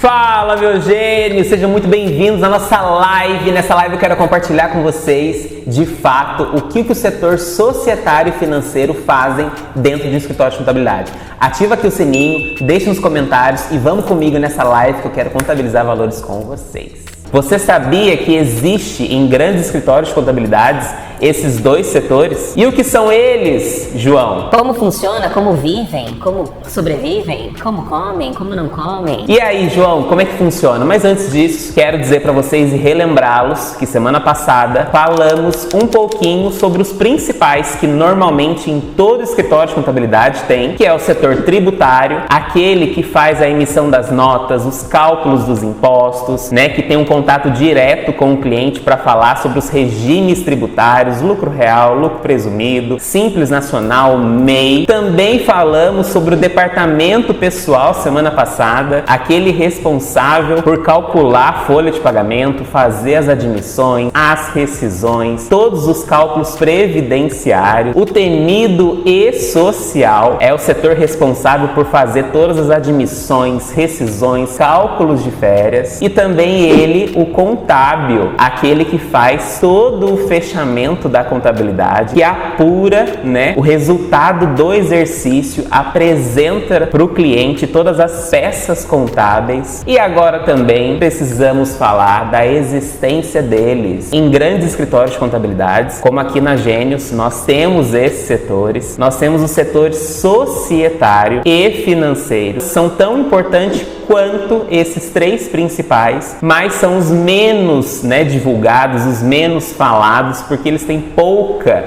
Fala, meus gênios! Sejam muito bem-vindos à nossa live. Nessa live eu quero compartilhar com vocês, de fato, o que o setor societário e financeiro fazem dentro de um escritório de contabilidade. Ativa aqui o sininho, deixa nos comentários e vamos comigo nessa live que eu quero contabilizar valores com vocês. Você sabia que existe em grandes escritórios de contabilidades esses dois setores? E o que são eles, João? Como funciona, como vivem, como sobrevivem, como comem, como não comem. E aí, João, como é que funciona? Mas antes disso, quero dizer para vocês e relembrá-los que semana passada falamos um pouquinho sobre os principais que normalmente em todo escritório de contabilidade tem, que é o setor tributário, aquele que faz a emissão das notas, os cálculos dos impostos, né, que tem um contato direto com o cliente para falar sobre os regimes tributários, lucro real, lucro presumido, Simples Nacional, MEI. Também falamos sobre o departamento pessoal semana passada, aquele responsável por calcular a folha de pagamento, fazer as admissões, as rescisões, todos os cálculos previdenciários. O temido e social é o setor responsável por fazer todas as admissões, rescisões, cálculos de férias. E também ele, o contábil, aquele que faz todo o fechamento da contabilidade, que apura, né, o resultado do exercício, apresenta para o cliente todas as peças contábeis. E agora também precisamos falar da existência deles em grandes escritórios de contabilidades, como aqui na Gênios nós temos esses setores. Nós temos os setores societário e financeiro, são tão importantes quanto esses três principais, mas são os menos, né, divulgados, os menos falados, porque eles têm pouca,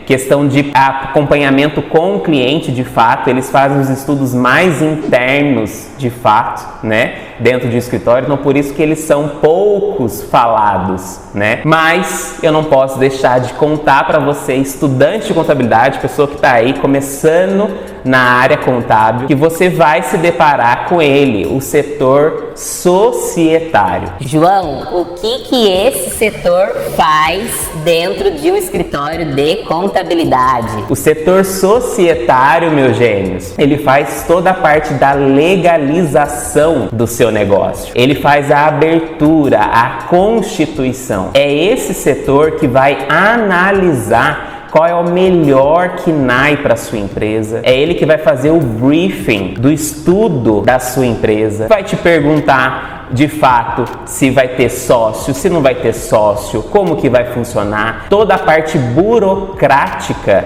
questão de acompanhamento com o cliente de fato. Eles fazem os estudos mais internos de fato, dentro de um escritório, então por isso que eles são poucos falados, Mas eu não posso deixar de contar para você, estudante de contabilidade, pessoa que está aí começando na área contábil, que você vai se deparar com ele, o setor societário. João, o que esse setor faz dentro de um escritório de contabilidade? O setor societário, meus gênios, ele faz toda a parte da legalização do seu negócio. Ele faz a abertura, a constituição. É esse setor que vai analisar qual é o melhor KNAI para a sua empresa. É ele que vai fazer o briefing do estudo da sua empresa. Vai te perguntar de fato se vai ter sócio, se não vai ter sócio, como que vai funcionar. Toda a parte burocrática,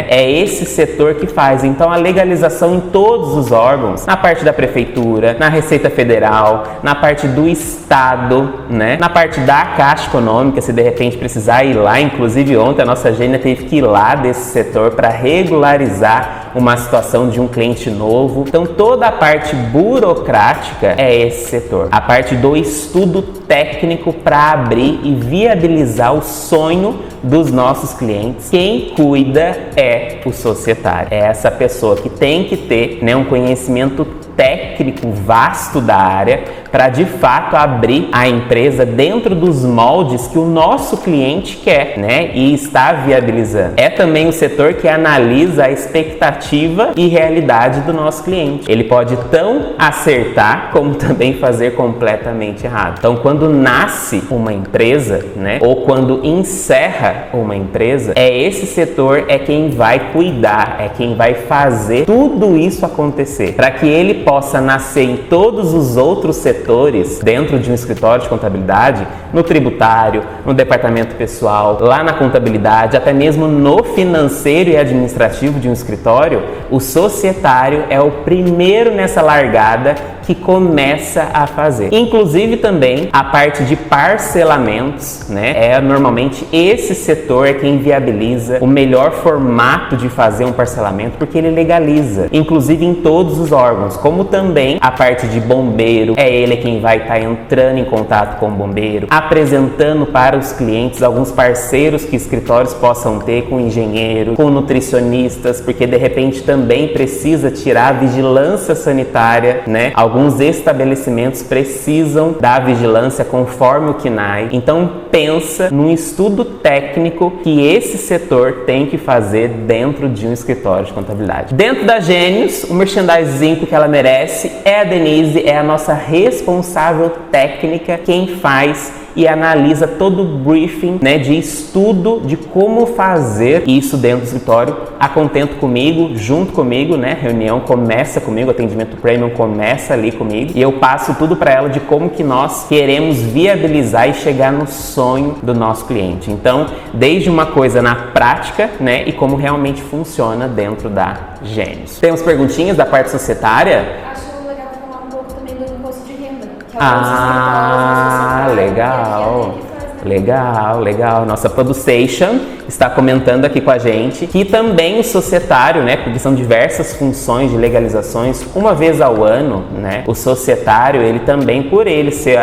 é esse setor que faz. Então a legalização em todos os órgãos, na parte da prefeitura, na Receita Federal, na parte do Estado, na parte da Caixa Econômica, se de repente precisar ir lá. Inclusive ontem a nossa Gênia teve que ir lá desse setor para regularizar uma situação de um cliente novo. Então toda a parte burocrática é esse setor. A parte do estudo técnico para abrir e viabilizar o sonho dos nossos clientes. Quem cuida é o societário. É essa pessoa que tem que ter, um conhecimento técnico vasto da área para de fato abrir a empresa dentro dos moldes que o nosso cliente quer, e está viabilizando. É também o setor que analisa a expectativa e realidade do nosso cliente. Ele pode tão acertar como também fazer completamente errado. Então, quando nasce uma empresa, ou quando encerra uma empresa, esse setor é quem vai cuidar, é quem vai fazer tudo isso acontecer, para que ele possa nascer em todos os outros setores dentro de um escritório de contabilidade, no tributário, no departamento pessoal, lá na contabilidade, até mesmo no financeiro e administrativo de um escritório. O societário é o primeiro nessa largada que começa a fazer. Inclusive também a parte de parcelamentos, normalmente esse setor é quem viabiliza o melhor formato de fazer um parcelamento, porque ele legaliza, inclusive em todos os órgãos, como também a parte de bombeiro, é ele quem vai estar entrando em contato com o bombeiro, apresentando para os clientes alguns parceiros que escritórios possam ter, com engenheiro, com nutricionistas, porque de repente também precisa tirar a vigilância sanitária, alguns Alguns estabelecimentos precisam da vigilância conforme o CNAE. Então pensa num estudo técnico que esse setor tem que fazer dentro de um escritório de contabilidade. Dentro da Gênios, o merchandising que ela merece é a Denise, é a nossa responsável técnica, quem faz e analisa todo o briefing, né, de estudo de como fazer isso dentro do escritório, a contento comigo, junto comigo, né? Reunião começa comigo, atendimento premium começa ali comigo e eu passo tudo para ela de como que nós queremos viabilizar e chegar no sonho do nosso cliente. Então, desde uma coisa na prática, né, e como realmente funciona dentro da Gênios. Temos perguntinhas da parte societária? Acho legal falar um pouco também do imposto de renda. Que Legal. Nossa Production está comentando aqui com a gente que também o societário, né, porque são diversas funções de legalizações, uma vez ao ano, né, o societário, ele também, por ele ser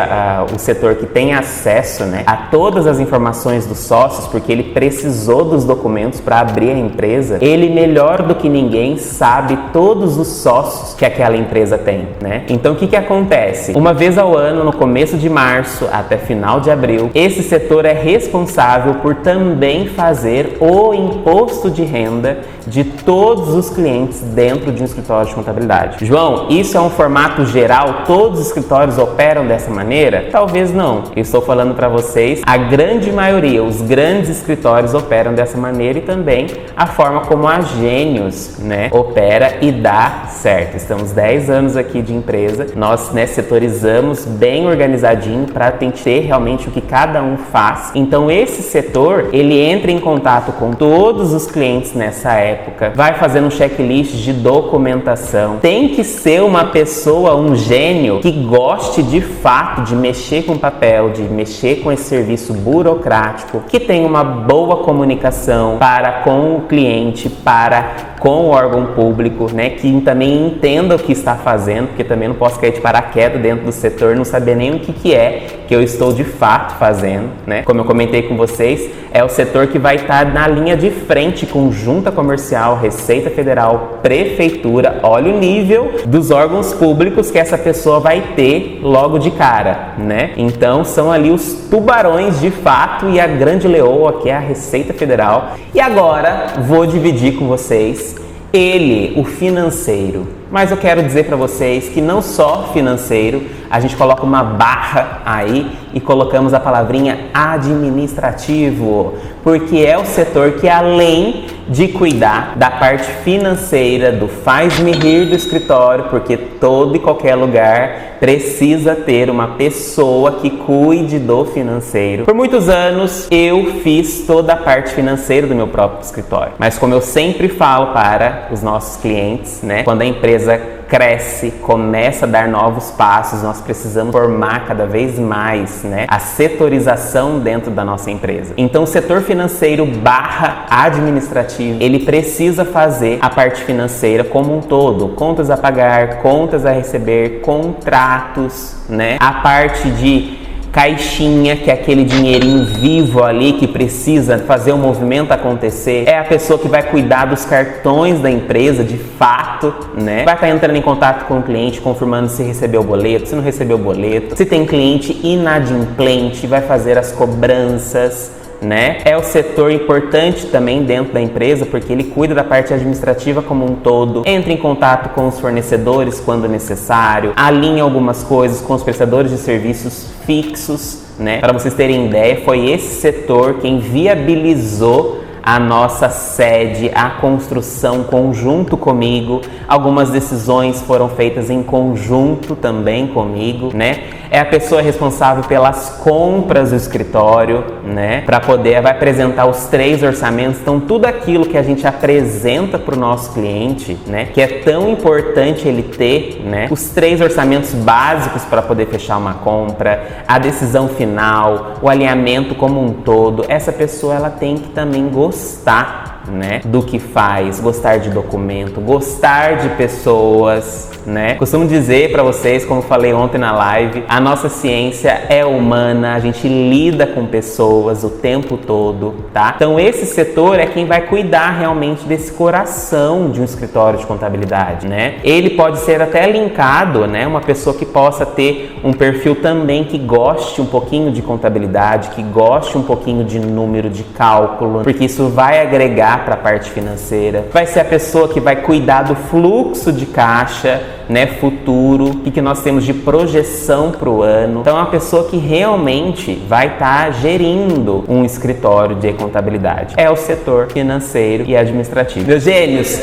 o setor que tem acesso, né, a todas as informações dos sócios, porque ele precisou dos documentos para abrir a empresa, ele melhor do que ninguém sabe todos os sócios que aquela empresa tem, né? Então o que acontece? Uma vez ao ano, no começo de março até final de abril, esse setor é responsável por também fazer o imposto de renda de todos os clientes dentro de um escritório de contabilidade. João, isso é um formato geral? Todos os escritórios operam dessa maneira? Talvez não. Eu estou falando para vocês, a grande maioria, os grandes escritórios operam dessa maneira e também a forma como a Gênios, né, opera e dá certo. Estamos 10 anos aqui de empresa, nós, né, setorizamos bem organizadinho para ter realmente o que cada um faz. Então esse setor, ele entra em contato com todos os clientes nessa época, vai fazendo um checklist de documentação. Tem que ser uma pessoa, um gênio que goste de fato de mexer com papel, de mexer com esse serviço burocrático, que tenha uma boa comunicação para com o cliente, para com o órgão público, né, que também entenda o que está fazendo, porque também não posso cair de paraquedas dentro do setor, não saber nem o que é que eu estou de fato fazendo, né? Como eu comentei com vocês, é o setor que vai estar na linha de frente com junta comercial, Receita Federal, Prefeitura. Olha o nível dos órgãos públicos que essa pessoa vai ter logo de cara, né? Então são ali os tubarões de fato e a grande leoa que é a Receita Federal. E agora vou dividir com vocês ele, o financeiro. Mas eu quero dizer para vocês que não só financeiro, a gente coloca uma barra aí e colocamos a palavrinha administrativo, porque é o setor que, além de cuidar da parte financeira, do faz-me rir do escritório, porque todo e qualquer lugar precisa ter uma pessoa que cuide do financeiro. Por muitos anos eu fiz toda a parte financeira do meu próprio escritório, mas como eu sempre falo para os nossos clientes, né, quando a empresa cresce, começa a dar novos passos, nós precisamos formar cada vez mais, né, a setorização dentro da nossa empresa. Então o setor financeiro / administrativo, ele precisa fazer a parte financeira como um todo, contas a pagar, contas a receber, contratos, né, a parte de caixinha, que é aquele dinheirinho vivo ali que precisa fazer o movimento acontecer. É a pessoa que vai cuidar dos cartões da empresa de fato, né? Vai estar entrando em contato com o cliente, confirmando se recebeu o boleto, se não recebeu o boleto. Se tem cliente inadimplente, vai fazer as cobranças, né? É o setor importante também dentro da empresa, porque ele cuida da parte administrativa como um todo, entra em contato com os fornecedores quando necessário, alinha algumas coisas com os prestadores de serviços fixos, né? Para vocês terem ideia, foi esse setor quem viabilizou a nossa sede, a construção conjunto comigo. Algumas decisões foram feitas em conjunto também comigo, né? É a pessoa responsável pelas compras do escritório, né? Para poder, vai apresentar os 3 orçamentos. Então tudo aquilo que a gente apresenta para o nosso cliente, né? Que é tão importante ele ter, né? Os 3 orçamentos básicos para poder fechar uma compra, a decisão final, o alinhamento como um todo. Essa pessoa, ela tem que também gostar, né, do que faz, gostar de documento, gostar de pessoas, né? Costumo dizer para vocês, como falei ontem na live, a nossa ciência é humana, a gente lida com pessoas o tempo todo, tá? Então esse setor é quem vai cuidar realmente desse coração de um escritório de contabilidade, né? Ele pode ser até linkado, né? Uma pessoa que possa ter um perfil também que goste um pouquinho de contabilidade, que goste um pouquinho de número, de cálculo, porque isso vai agregar para a parte financeira. Vai ser a pessoa que vai cuidar do fluxo de caixa, né, futuro, o que nós temos de projeção para o ano. Então é uma pessoa que realmente vai estar gerindo um escritório de contabilidade. É o setor financeiro e administrativo. Meus gênios,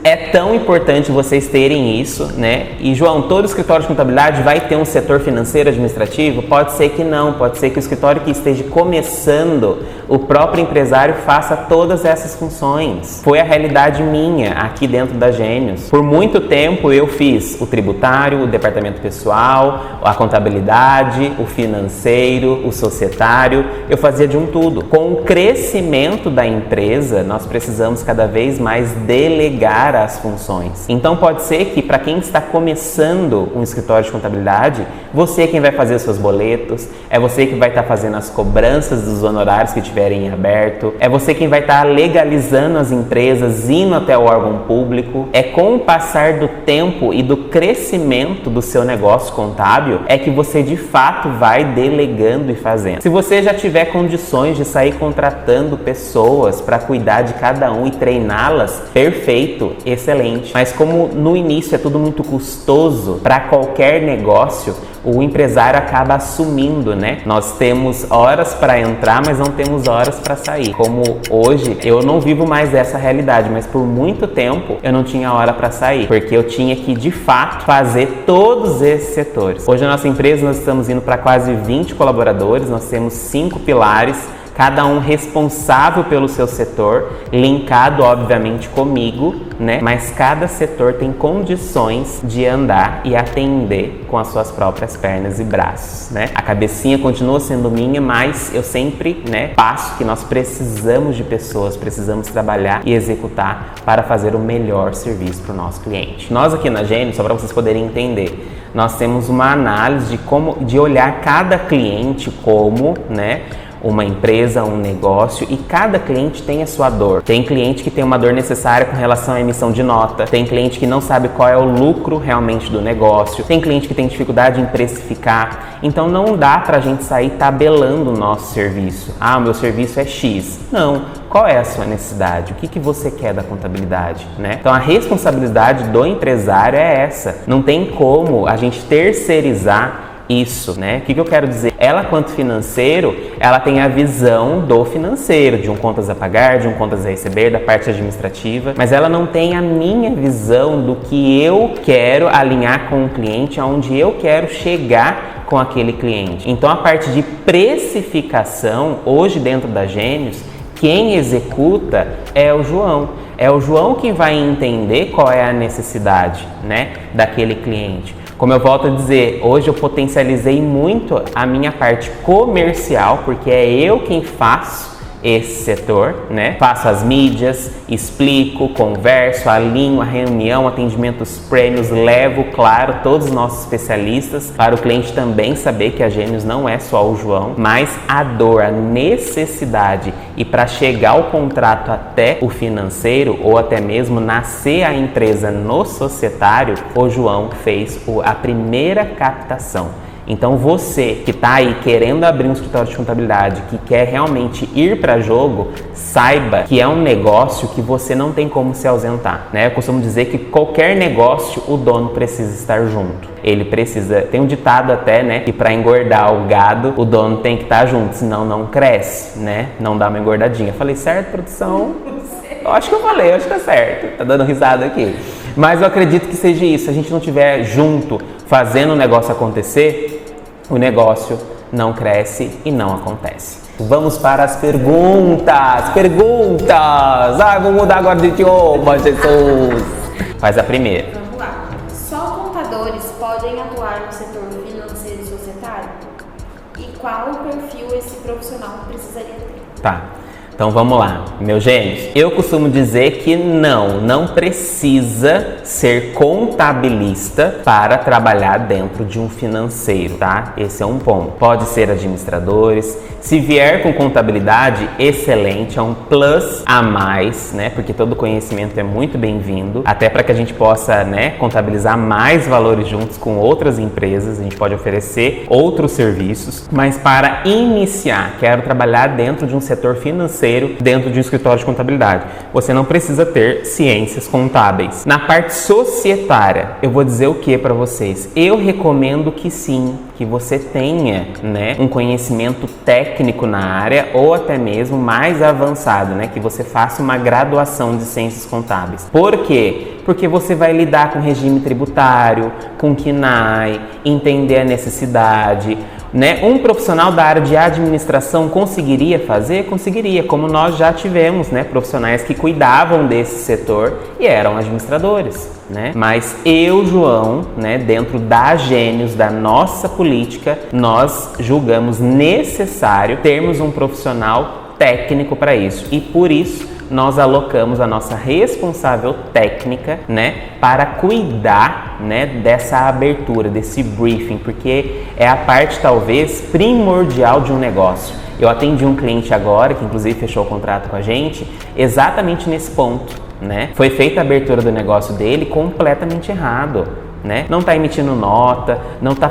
é tão importante vocês terem isso, né? E João, todo escritório de contabilidade vai ter um setor financeiro administrativo? Pode ser que não, pode ser que o escritório que esteja começando, o próprio empresário faça todas essas funções. Foi a realidade minha aqui dentro da Gênios. Por muito tempo eu fiz o tributário, o departamento pessoal, a contabilidade, o financeiro, o societário, eu fazia de um tudo. Com o crescimento da empresa, nós precisamos cada vez mais delegar as funções. Então pode ser que para quem está começando um escritório de contabilidade, você é quem vai fazer os seus boletos, é você que vai estar fazendo as cobranças dos honorários que tiverem em aberto, é você quem vai estar legalizando as empresas, indo até o órgão público. É com o passar do tempo e do crescimento do seu negócio contábil é que você de fato vai delegando e fazendo. Se você já tiver condições de sair contratando pessoas para cuidar de cada um e treiná-las, perfeito, excelente. Mas como no início é tudo muito custoso para qualquer negócio, o empresário acaba assumindo, né? Nós temos horas para entrar, mas não temos horas para sair. Como hoje, eu não vivo mais dessa realidade, mas por muito tempo eu não tinha hora para sair, porque eu tinha que, de fato, fazer todos esses setores. Hoje na nossa empresa nós estamos indo para quase 20 colaboradores, nós temos 5 pilares, cada um responsável pelo seu setor, linkado obviamente comigo, né? Mas cada setor tem condições de andar e atender com as suas próprias pernas e braços, né? A cabecinha continua sendo minha, mas eu sempre, né, passo que nós precisamos de pessoas, precisamos trabalhar e executar para fazer o melhor serviço para o nosso cliente. Nós aqui na Gênios, só para vocês poderem entender, nós temos uma análise de olhar cada cliente como, né, uma empresa, um negócio, e cada cliente tem a sua dor. Tem cliente que tem uma dor necessária com relação à emissão de nota, tem cliente que não sabe qual é o lucro realmente do negócio, tem cliente que tem dificuldade em precificar. Então não dá pra gente sair tabelando o nosso serviço. Ah, o meu serviço é X. Não. Qual é a sua necessidade? O que você quer da contabilidade, né? Então a responsabilidade do empresário é essa. Não tem como a gente terceirizar isso, né? O que eu quero dizer? Ela, quanto financeiro, ela tem a visão do financeiro, de um contas a pagar, de um contas a receber, da parte administrativa, mas ela não tem a minha visão do que eu quero alinhar com o cliente, aonde eu quero chegar com aquele cliente. Então a parte de precificação, hoje dentro da Gênios, quem executa é o João. É o João que vai entender qual é a necessidade, né, daquele cliente. Como eu volto a dizer, hoje eu potencializei muito a minha parte comercial, porque é eu quem faço esse setor, né? Faço as mídias, explico, converso, alinho a reunião, atendimentos prêmios, levo, claro, todos os nossos especialistas para o cliente também saber que a Gênios não é só o João, mas a dor, a necessidade e para chegar o contrato até o financeiro ou até mesmo nascer a empresa no societário, o João fez a primeira captação. Então você que está aí querendo abrir um escritório de contabilidade, que quer realmente ir para jogo, saiba que é um negócio que você não tem como se ausentar, né? Eu costumo dizer que qualquer negócio o dono precisa estar junto. Ele precisa, tem um ditado até, né, que para engordar o gado o dono tem que estar junto, senão não cresce, né? Não dá uma engordadinha. Falei certo, produção? Eu acho que eu falei, eu acho que tá certo. Tá dando risada aqui. Mas eu acredito que seja isso. Se a gente não estiver junto fazendo o negócio acontecer, o negócio não cresce e não acontece. Vamos para as perguntas! Perguntas! Vou mudar agora de idioma, Jesus! Faz a primeira. Vamos lá. Só contadores podem atuar no setor financeiro e societário? E qual o perfil esse profissional precisaria ter? Tá. Então vamos lá, meus gênios. Eu costumo dizer que não precisa ser contabilista para trabalhar dentro de um financeiro, tá? Esse é um ponto. Pode ser administradores. Se vier com contabilidade, excelente, é um plus a mais, né? Porque todo conhecimento é muito bem-vindo, até para que a gente possa, né, contabilizar mais valores juntos com outras empresas, a gente pode oferecer outros serviços, mas para iniciar, quero trabalhar dentro de um setor financeiro, dentro de um escritório de contabilidade, você não precisa ter ciências contábeis. Na parte societária, eu vou dizer o que para vocês? Eu recomendo que sim, que você tenha, né, um conhecimento técnico na área ou até mesmo mais avançado, né, que você faça uma graduação de ciências contábeis. Por quê? Porque você vai lidar com regime tributário, com KNAI, entender a necessidade, né? Um profissional da área de administração conseguiria fazer? Conseguiria, como nós já tivemos, né, profissionais que cuidavam desse setor e eram administradores, né? Mas eu, João, né, dentro da Gênios, da nossa política, nós julgamos necessário termos um profissional técnico para isso e por isso nós alocamos a nossa responsável técnica, né, para cuidar, né, dessa abertura, desse briefing, porque é a parte talvez primordial de um negócio. Eu atendi um cliente agora, que inclusive fechou o contrato com a gente, exatamente nesse ponto, né? Foi feita a abertura do negócio dele completamente errado, né? Não está emitindo nota, não tá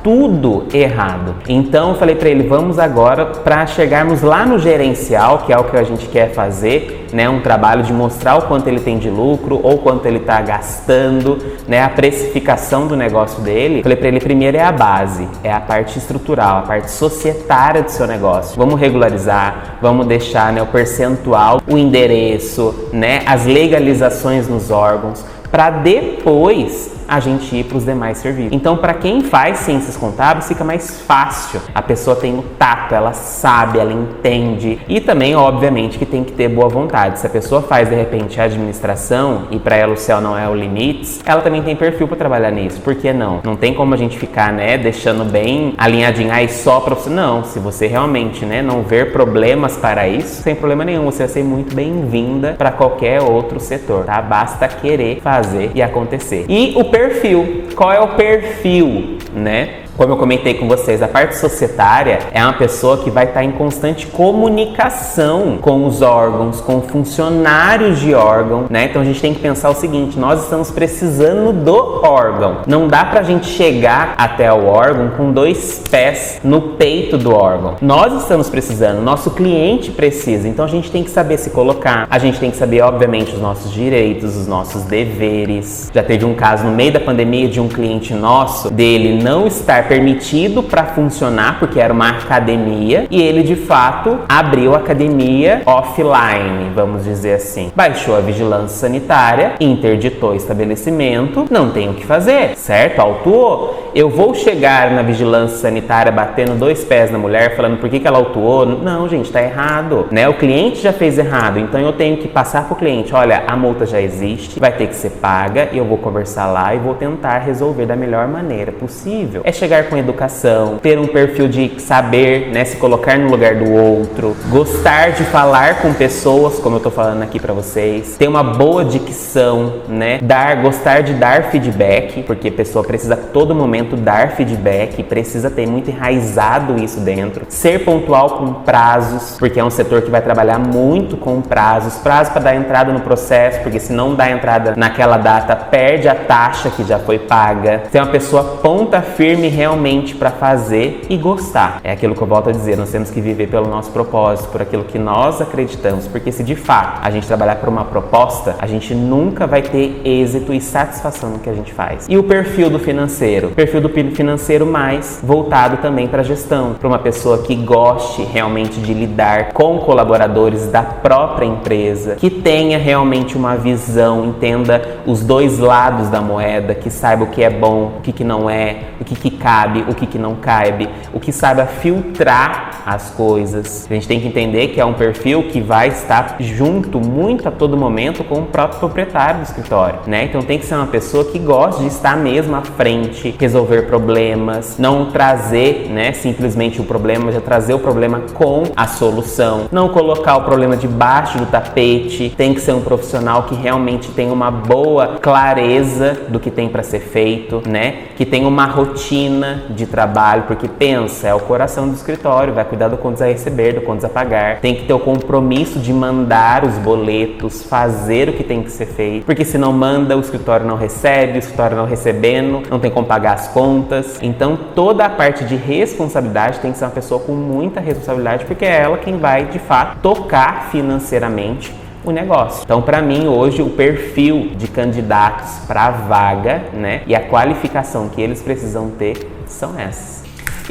tudo errado. Então eu falei para ele, vamos agora para chegarmos lá no gerencial, que é o que a gente quer fazer, né, um trabalho de mostrar o quanto ele tem de lucro ou quanto ele está gastando, né, a precificação do negócio dele. Falei para ele, primeiro é a base, é a parte estrutural, a parte societária do seu negócio. Vamos regularizar, vamos deixar, né, o percentual, o endereço, né, as legalizações nos órgãos, para depois a gente ir para os demais serviços. Então, para quem faz ciências contábeis, fica mais fácil. A pessoa tem o tato, ela sabe, ela entende. E também, obviamente, que tem que ter boa vontade. Se a pessoa faz, de repente, a administração e para ela o céu não é o limite, ela também tem perfil para trabalhar nisso. Por que não? Não tem como a gente ficar, né, deixando bem alinhadinho aí só para você. Não, se você realmente, né, não ver problemas para isso, sem problema nenhum, você vai ser muito bem-vinda para qualquer outro setor, tá? Basta querer fazer e acontecer. E o perfil. Qual é o perfil, né? Como eu comentei com vocês, a parte societária é uma pessoa que vai estar em constante comunicação com os órgãos, com funcionários de órgão, né? Então a gente tem que pensar o seguinte, nós estamos precisando do órgão. Não dá pra gente chegar até o órgão com 2 pés no peito do órgão. Nós estamos precisando, nosso cliente precisa, então a gente tem que saber se colocar, a gente tem que saber, obviamente, os nossos direitos, os nossos deveres. Já teve um caso no meio da pandemia de um cliente nosso, dele não estar permitido para funcionar, porque era uma academia, e ele de fato abriu a academia offline, vamos dizer assim. Baixou a vigilância sanitária, interditou o estabelecimento, não tem o que fazer, certo? Autuou. Eu vou chegar na vigilância sanitária batendo 2 pés na mulher, falando por que ela autuou? Não, gente, tá errado, né? O cliente já fez errado, então eu tenho que passar pro cliente, olha, a multa já existe, vai ter que ser paga, eu vou conversar lá e vou tentar resolver da melhor maneira possível. É chegar com educação, ter um perfil de saber, né, se colocar no lugar do outro, gostar de falar com pessoas, como eu tô falando aqui pra vocês, ter uma boa dicção, né, gostar de dar feedback, porque a pessoa precisa a todo momento dar feedback, precisa ter muito enraizado isso dentro, ser pontual com prazos, porque é um setor que vai trabalhar muito com prazos para dar entrada no processo, porque se não dá entrada naquela data, perde a taxa que já foi paga, ser uma pessoa ponta firme realmente para fazer e gostar. É aquilo que eu volto a dizer, nós temos que viver pelo nosso propósito, por aquilo que nós acreditamos, porque se de fato a gente trabalhar por uma proposta, a gente nunca vai ter êxito e satisfação no que a gente faz. E o perfil do financeiro? O perfil do financeiro mais voltado também para a gestão, para uma pessoa que goste realmente de lidar com colaboradores da própria empresa, que tenha realmente uma visão, entenda os 2 lados da moeda, que saiba o que é bom, o que não é, o que cabe, o que não cabe, o que saiba filtrar tocar as coisas. A gente tem que entender que é um perfil que vai estar junto muito a todo momento com o próprio proprietário do escritório, né? Então tem que ser uma pessoa que gosta de estar mesmo à frente, resolver problemas, não trazer, né, simplesmente o problema, mas já trazer o problema com a solução, não colocar o problema debaixo do tapete. Tem que ser um profissional que realmente tem uma boa clareza do que tem para ser feito, né? Que tem uma rotina de trabalho, porque pensa, é o coração do escritório, vai cuidar do contas a receber, do contas a pagar. Tem que ter o compromisso de mandar os boletos, fazer o que tem que ser feito, porque se não manda, o escritório não recebe, o escritório não recebendo, não tem como pagar as contas. Então toda a parte de responsabilidade tem que ser uma pessoa com muita responsabilidade, porque é ela quem vai de fato tocar financeiramente o negócio. Então, para mim, hoje, o perfil de candidatos para a vaga, né, e a qualificação que eles precisam ter são essas.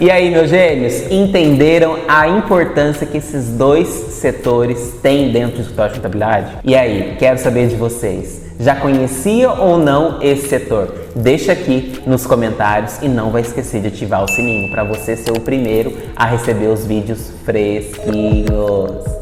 E aí, meus gênios, entenderam a importância que esses dois setores têm dentro do escritório de contabilidade? E aí, quero saber de vocês. Já conhecia ou não esse setor? Deixa aqui nos comentários e não vai esquecer de ativar o sininho para você ser o primeiro a receber os vídeos fresquinhos.